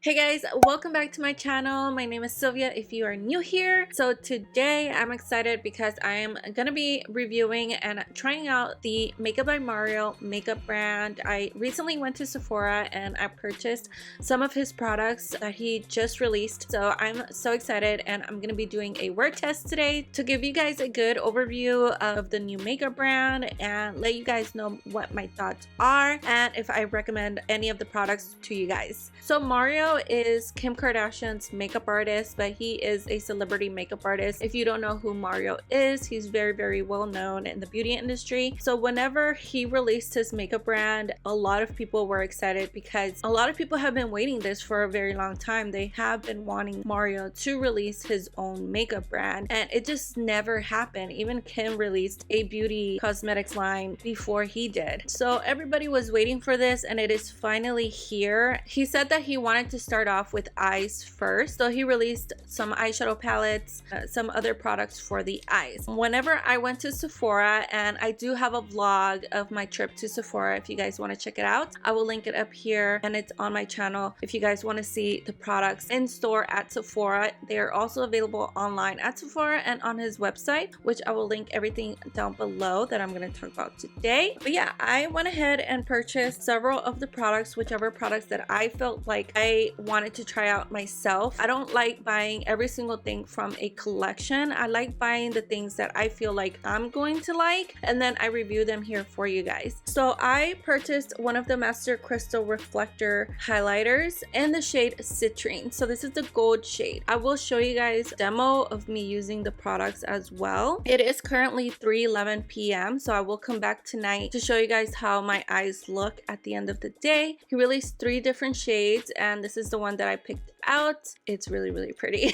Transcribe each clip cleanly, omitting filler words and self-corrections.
Hey guys, welcome back to my channel. My name is Sylvia if you are new here. So today I'm excited because I am gonna be reviewing and trying out the Makeup by Mario makeup brand. I recently went to Sephora and I purchased some of his products that he just released. So I'm so excited and I'm gonna be doing a wear test today to give you guys a good overview of the new makeup brand and let you guys know what my thoughts are and if I recommend any of the products to you guys. So Mario is Kim Kardashian's makeup artist, but he is a celebrity makeup artist. If you don't know who Mario is, he's very well known in the beauty industry. So whenever he released his makeup brand, a lot of people were excited because a lot of people have been waiting this for a very long time. They have been wanting Mario to release his own makeup brand and it just never happened. Even Kim released a beauty cosmetics line before he did. So everybody was waiting for this and it is finally here. He said that he wanted to start off with eyes first, so he released some eyeshadow palettes, some other products for the eyes. Whenever I went to Sephora, and I do have a vlog of my trip to Sephora if you guys want to check it out, I will link it up here and it's on my channel if you guys want to see the products in store at Sephora. They are also available online at Sephora and on his website, which I will link everything down below that I'm going to talk about today. But yeah, I went ahead and purchased several of the products, whichever products that I felt like I wanted to try out myself. I don't like buying every single thing from a collection. I like buying the things that I feel like I'm going to like and then I review them here for you guys. So I purchased one of the Master Crystal Reflector highlighters in the shade Citrine. So this is the gold shade. I will show you guys a demo of me using the products as well. It is currently 3:11 p.m. so I will come back tonight to show you guys how my eyes look at the end of the day. He released 3 different shades and this is the one that I picked out. It's really pretty.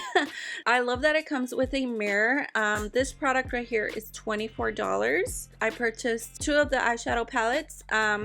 I love that it comes with a mirror. This product right here is $24. I purchased 2 of the eyeshadow palettes.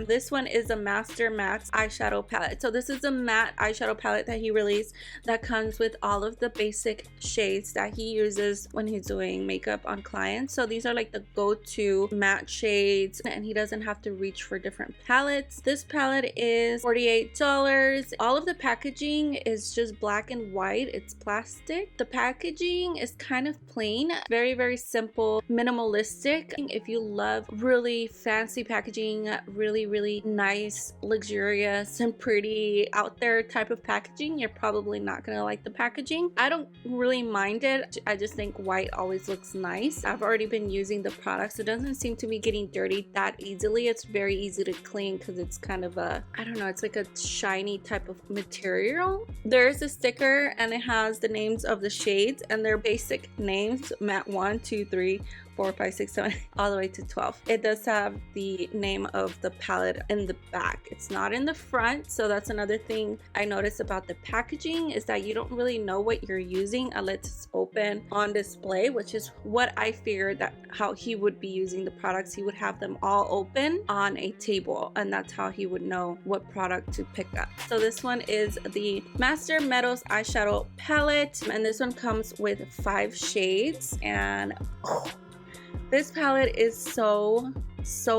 This one is a Master Matte eyeshadow palette. So this is a matte eyeshadow palette that he released that comes with all of the basic shades that he uses when he's doing makeup on clients. So these are like the go-to matte shades and he doesn't have to reach for different palettes. This palette is $48. All of the packaging is just black and white. It's plastic. The packaging is kind of plain, very simple, minimalistic. If you love really fancy packaging, really nice, luxurious and pretty out there type of packaging, you're probably not gonna like the packaging. I don't really mind it. I just think white always looks nice. I've already been using the products. It doesn't seem to be getting dirty that easily. It's very easy to clean because it's kind of a, I don't know, it's like a shiny type of material. There's a sticker and it has the names of the shades and their basic names: matte 1, 2, 3, 4, 5, 6, 7, all the way to 12. It does have the name of the palette in the back. It's not in the front, so that's another thing I noticed about the packaging is that you don't really know what you're using unless it's open on display, which is what I figured that how he would be using the products. He would have them all open on a table and that's how he would know what product to pick up. So this one is the Master Meadows eyeshadow palette and this one comes with 5 shades and this palette is so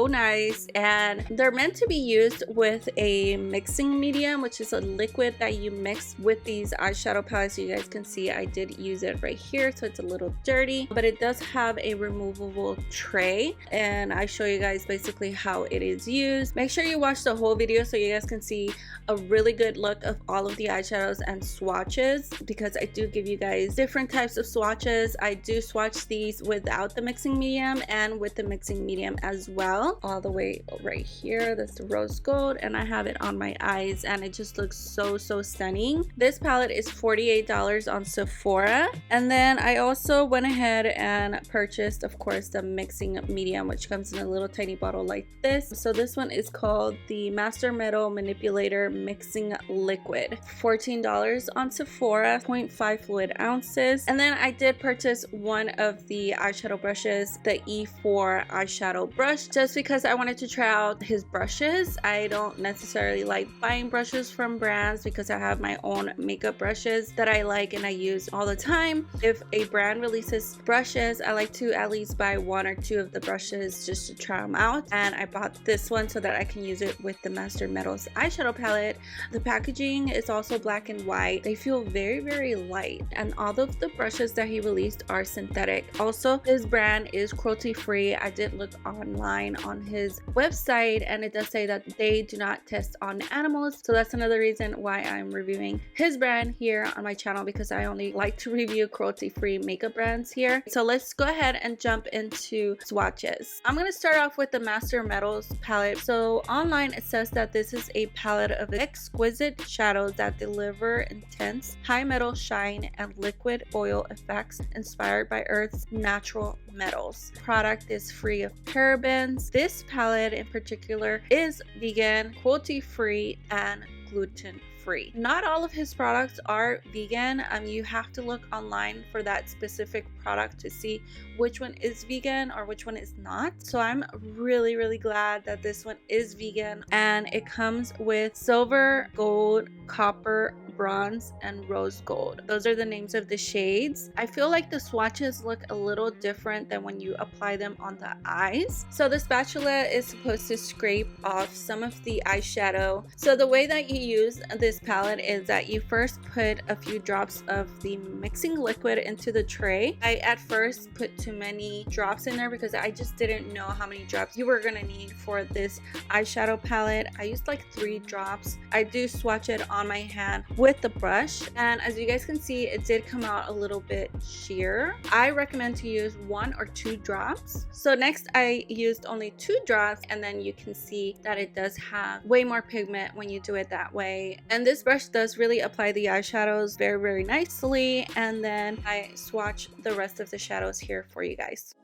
nice and they're meant to be used with a mixing medium, which is a liquid that you mix with these eyeshadow palettes. You guys can see I did use it right here, so it's a little dirty, but it does have a removable tray and I show you guys basically how it is used. Make sure you watch the whole video so you guys can see a really good look of all of the eyeshadows and swatches because I do give you guys different types of swatches. I do swatch these without the mixing medium and with the mixing medium as well. All the way right here, that's the rose gold and I have it on my eyes and it just looks so stunning. This palette is $48 on Sephora and then I also went ahead and purchased, of course, the mixing medium, which comes in a little tiny bottle like this. So this one is called the Master Metal Manipulator Mixing Liquid. $14 on Sephora, 0.5 fluid ounces. And then I did purchase one of the eyeshadow brushes, the E4 eyeshadow brush. brush just because I wanted to try out his brushes. I don't necessarily like buying brushes from brands because I have my own makeup brushes that I like and I use all the time. If a brand releases brushes, I like to at least buy 1 or 2 of the brushes just to try them out. And I bought this one so that I can use it with the Master Metals eyeshadow palette. The packaging is also black and white. They feel very, very light, and all of the brushes that he released are synthetic. Also, his brand is cruelty free. I did look online on his website and it does say that they do not test on animals, so that's another reason why I'm reviewing his brand here on my channel, because I only like to review cruelty free makeup brands here. So let's go ahead and jump into swatches. I'm going to start off with the Master Metals palette. So online it says that this is a palette of exquisite shadows that deliver intense high metal shine and liquid oil effects inspired by Earth's natural metals. Product is free of parabens. This palette in particular is vegan, cruelty free, and gluten free. Not all of his products are vegan. You have to look online for that specific product to see which one is vegan or which one is not. So I'm really, really glad that this one is vegan, and it comes with silver, gold, copper, bronze, and rose gold. Those are the names of the shades. I feel like the swatches look a little different than when you apply them on the eyes. So the spatula is supposed to scrape off some of the eyeshadow. So the way that you use this palette is that you first put a few drops of the mixing liquid into the tray. I at first put too many drops in there because I just didn't know how many drops you were gonna need for this eyeshadow palette. I used like 3 drops. I do swatch it on my hand with the brush, and as you guys can see, it did come out a little bit sheer. I recommend to use 1 or 2 drops. So next I used only 2 drops, and then you can see that it does have way more pigment when you do it that way. And this brush does really apply the eyeshadows very, very nicely, and then I swatch the rest of the shadows here for you guys.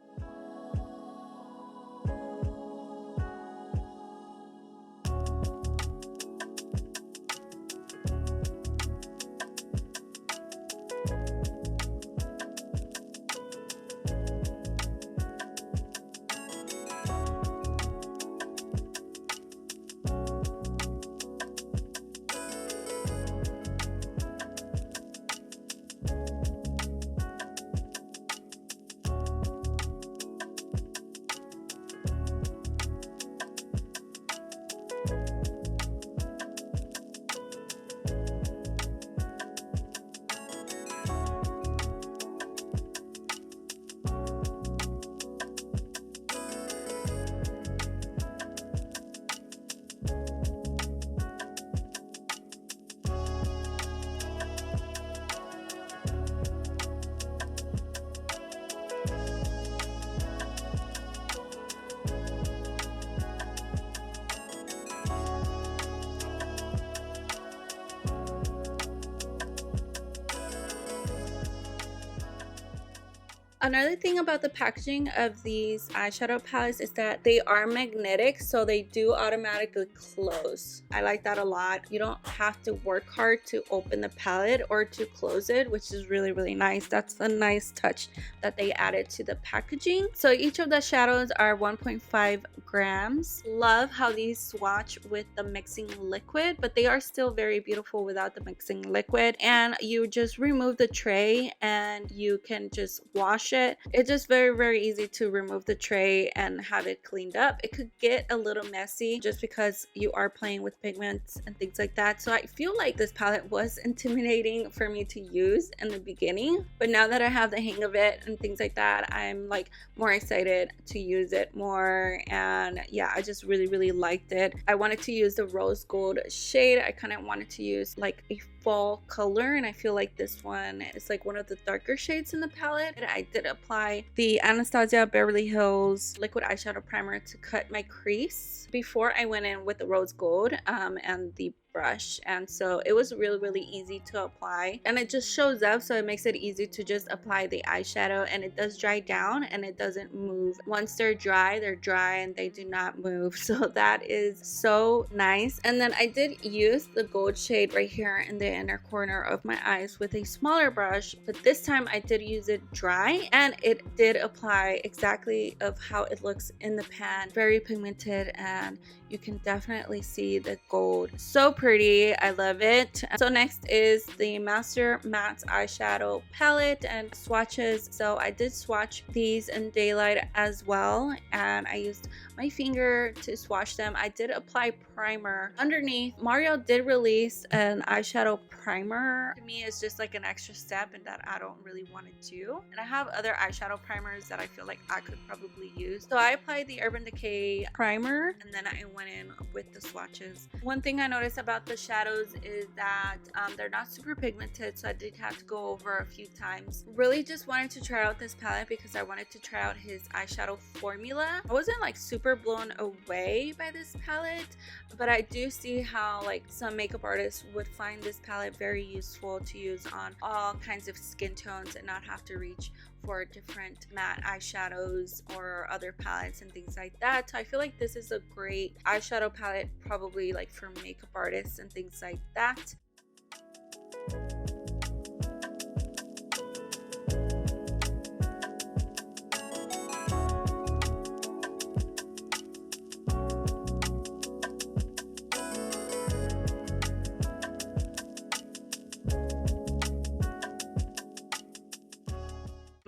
Another thing about the packaging of these eyeshadow palettes is that they are magnetic, so they do automatically close. I like that a lot. You don't have to work hard to open the palette or to close it, which is really, really nice. That's a nice touch that they added to the packaging. So each of the shadows are 1.5 grams. Love how these swatch with the mixing liquid, but they are still very beautiful without the mixing liquid. And you just remove the tray and you can just wash it. It's just very, very easy to remove the tray and have it cleaned up. It could get a little messy just because you are playing with pigments and things like that. So I feel like this palette was intimidating for me to use in the beginning, but now that I have the hang of it and things like that, I'm like more excited to use it more. And yeah, I just really, really liked it. I wanted to use the rose gold shade. I kind of wanted to use like a fall color, and I feel like this one is like one of the darker shades in the palette. And I did apply the Anastasia Beverly Hills liquid eyeshadow primer to cut my crease before I went in with the rose gold and the brush, and so it was really easy to apply, and it just shows up, so it makes it easy to just apply the eyeshadow, and it does dry down and it doesn't move. Once they're dry and they do not move, so that is so nice. And then I did use the gold shade right here in the inner corner of my eyes with a smaller brush, but this time I did use it dry, and it did apply exactly of how it looks in the pan. Very pigmented, and you can definitely see the gold. So pretty. I love it. So next is the Master Matte Eyeshadow Palette and swatches. So I did swatch these in daylight as well, and I used my finger to swatch them. I did apply primer underneath. Mario did release an eyeshadow primer. To me, it's just like an extra step and that I don't really want to do. And I have other eyeshadow primers that I feel like I could probably use. So I applied the Urban Decay primer, and then I went in with the swatches. One thing I noticed about the shadows is that they're not super pigmented, so I did have to go over a few times. Really just wanted to try out this palette because I wanted to try out his eyeshadow formula. I wasn't like super blown away by this palette, but I do see how like some makeup artists would find this palette very useful to use on all kinds of skin tones and not have to reach for different matte eyeshadows or other palettes and things like that. So I feel like this is a great eyeshadow palette, probably like for makeup artists and things like that.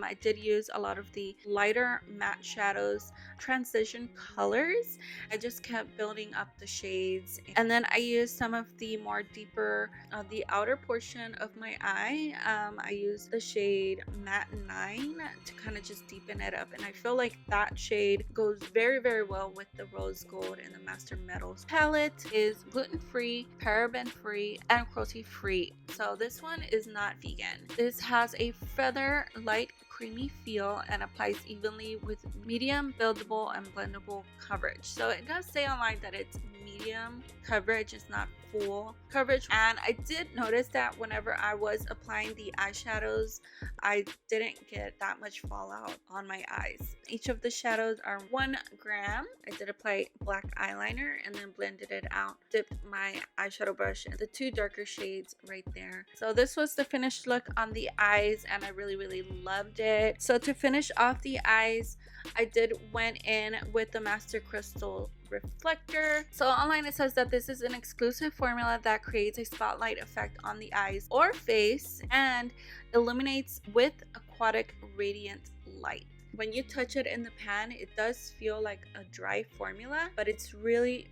I did use a lot of the lighter matte shadows, transition colors. I just kept building up the shades, and then I used some of the more deeper, the outer portion of my eye. I used the shade Matte 9 to kind of just deepen it up, and I feel like that shade goes very well with the rose gold in the Master Metals palette. Is gluten-free, paraben-free, and cruelty-free. So this one is not vegan. This has a feather light creamy feel and applies evenly with medium buildable and blendable coverage. So it does say online that it's medium coverage, it's not full coverage. And I did notice that whenever I was applying the eyeshadows, I didn't get that much fallout on my eyes. Each of the shadows are 1 gram. I did apply black eyeliner and then blended it out. Dipped my eyeshadow brush in the 2 darker shades right there. So this was the finished look on the eyes, and I really loved it. So to finish off the eyes, I went in with the Master Crystal Reflector. So online it says that this is an exclusive formula that creates a spotlight effect on the eyes or face and illuminates with aquatic radiant light. When you touch it in the pan, it does feel like a dry formula, but it's really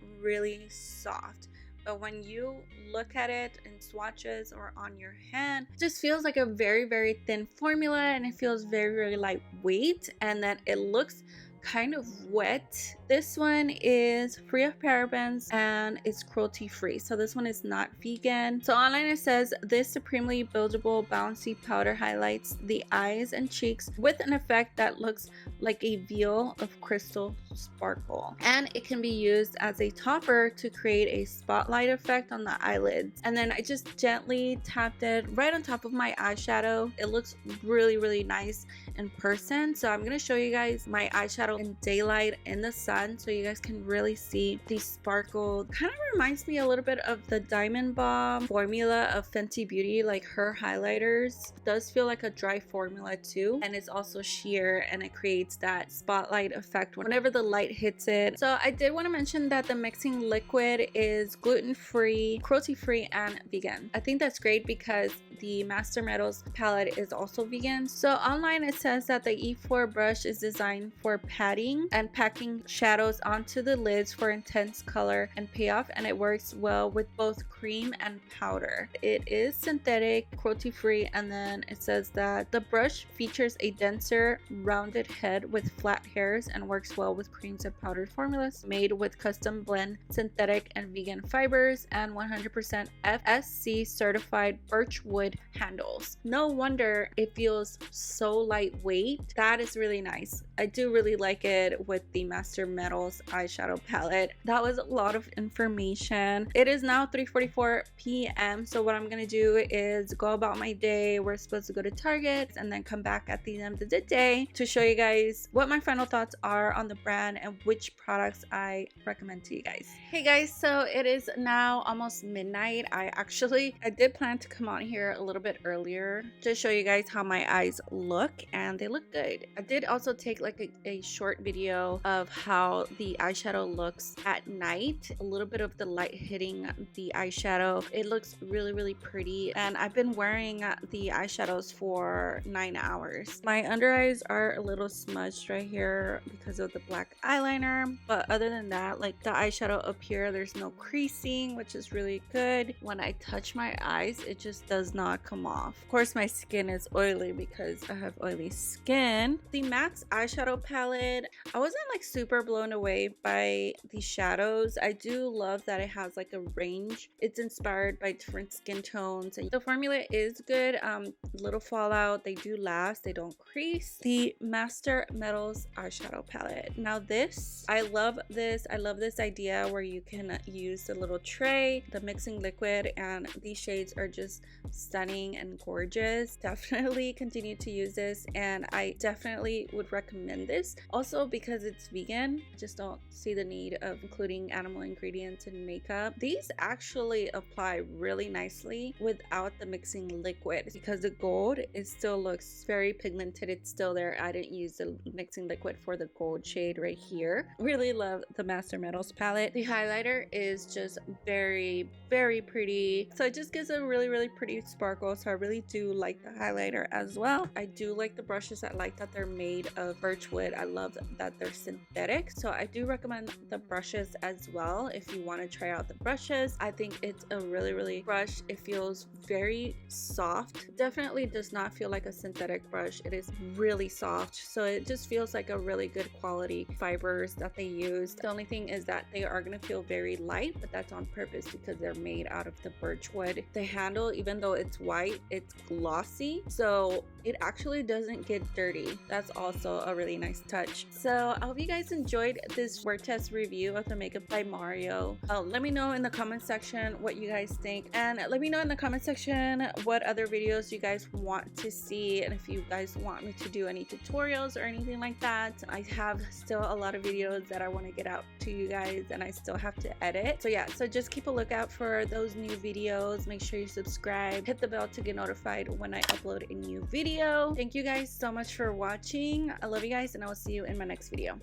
soft. But when you look at it in swatches or on your hand, it just feels like a very thin formula, and it feels very lightweight, and then it looks kind of wet. This one is free of parabens and it's cruelty free. So this one is not vegan. So online it says this supremely buildable bouncy powder highlights the eyes and cheeks with an effect that looks like a veil of crystal sparkle, and it can be used as a topper to create a spotlight effect on the eyelids. And then I just gently tapped it right on top of my eyeshadow. It looks really nice in person. So I'm gonna show you guys my eyeshadow in daylight in the sun so you guys can really see the sparkle. Kind of reminds me a little bit of the Diamond Bomb formula of Fenty Beauty. Like her highlighters does feel like a dry formula too, and it's also sheer, and it creates that spotlight effect whenever the light hits it. So I did want to mention that the mixing liquid is gluten-free, cruelty-free, and vegan. I think that's great because the Master Metals palette is also vegan. So online it says that the E4 brush is designed for patting and packing shadows onto the lids for intense color and payoff, and it works well with both cream and powder. It is synthetic, cruelty-free, and then it says that the brush features a denser, rounded head with flat hairs and works well with creams and powdered formulas made with custom blend synthetic and vegan fibers and 100% FSC certified birch wood handles. No wonder it feels so lightweight. That is really nice. I do really like it with the Master Metals eyeshadow palette. That was a lot of information. It is now 3:44 p.m. so what I'm gonna do is go about my day. We're supposed to go to Target and then come back at the end of the day to show you guys what my final thoughts are on the brand and which products I recommend to you guys. Hey guys, so it is now almost midnight. I did plan to come on here a little bit earlier to show you guys how my eyes look, and they look good. I did also take like a short video of how the eyeshadow looks at night, a little bit of the light hitting the eyeshadow. It looks really pretty, and I've been wearing the eyeshadows for 9 hours. My under eyes are a little smudged right here because of the black eyeliner, but other than that, like the eyeshadow up here, there's no creasing, which is really good. When I touch my eyes, it just does not come off. Of course, my skin is oily because I have oily skin. The MAC's eyeshadow palette, I wasn't like super blown away by the shadows. I do love that it has like a range. It's inspired by different skin tones, and the formula is good. Little fallout, they do last, they don't crease. The Master Metals eyeshadow palette, now this, I love this idea where you can use the little tray, the mixing liquid, and these shades are just stunning and gorgeous. Definitely continue to use this, and I definitely would recommend this also because it's vegan. I just don't see the need of including animal ingredients in makeup. These actually apply really nicely without the mixing liquid because the gold, it still looks very pigmented. It's still there. I didn't use the mixing liquid for the gold shade right here. Really love the Master Metals palette. The highlighter is just very pretty, so it just gives a really pretty sparkle. So I really do like the highlighter as well. I do like the brushes. I like that they're made of birch wood. I love that they're synthetic, so I do recommend the brushes as well if you want to try out the brushes. I think it's a really brush. It feels very soft. Definitely does not feel like a synthetic brush. It is really soft, so it just feels like a really good quality fibers that they use. The only thing is that they are going to feel very light, but that's on purpose because they're made out of the birch wood. The handle, even though it's white, it's glossy, so it actually doesn't get dirty. That's also a really nice touch. So I hope you guys enjoyed this wear test review of the Makeup by Mario. Let me know in the comment section what you guys think, and let me know in the comment section what other videos you guys want to see, and if you guys want me to do any tutorials or anything like that. I have still a lot of videos that I want to get out to you guys, and I still have to edit. So yeah, so just keep a lookout for those new videos. Make sure you subscribe, hit the bell to get notified when I upload a new video. Thank you guys so much for watching. I love you guys, and I will see you in my next video.